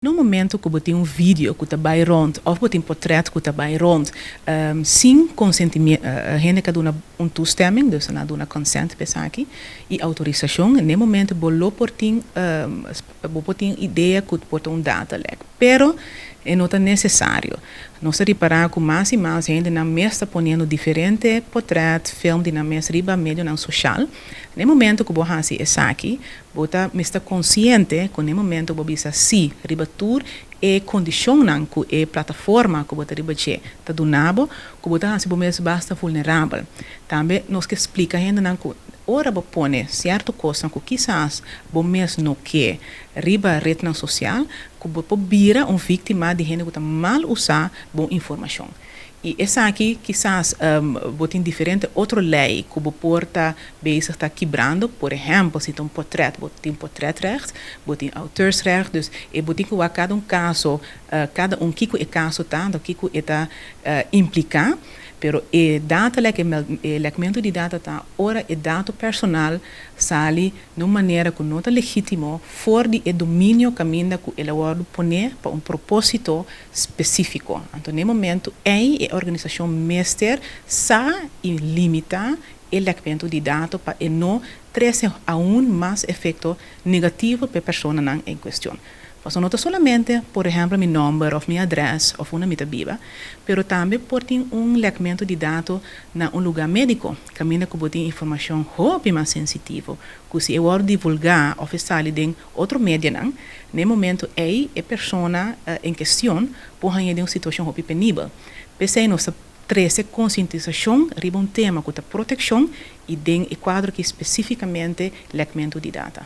No momento que você tem um vídeo que está bem rond, ou você tem um portret que está bem rond, sem consentimento, a gente que dá uma toestemming, dus na dá consent para aqui, e autorização, no momento você tem ideia que pode um data lek, pero não é necessário. Nós reparar que mais e mais gente na mesa ponendo diferente portret, filme na mesa riba meio na social. No momento que você está aqui, você está consciente que no momento que você está riba tour e condicionam que a plataforma que você riba che está donando, que você está basta vulnerável. Também nós que explica a gente que ora você põe certo coisa que quizás você não quer riba rede social, que você vira vítima de gente que está mal usar boa informação. E essa aqui, quizás, tem diferente outra lei que o porta bezig está quebrando. Por exemplo, se tem um portret, tem portretrecht, tem auteursrecht. Dus, e tem que cada caso, cada que é caso está, que está implicar. Pero e data elemento de data tá ora e data personal sali de uma maneira que não é legítimo fora de domínio caminho que ele vai poner para um propósito específico. Então, no momento, a organização mestre sa limitar o elemento de data para não trazer aún mais efeito negativo para a pessoa em questão. Posso não solamente, por exemplo, meu nome, ou minha adresse, ou uma minha biba, pero também por ter elemento de dados na lugar médico, caminho que pode ter informação muito mais sensitiva, que se eu vou divulgar ou sair em outro médio, no momento a pessoa em questão pode ter uma situação muito penível. Pensei nossa trazer conscientização, riba tema que a proteção e tem quadro que especificamente elemento de dados.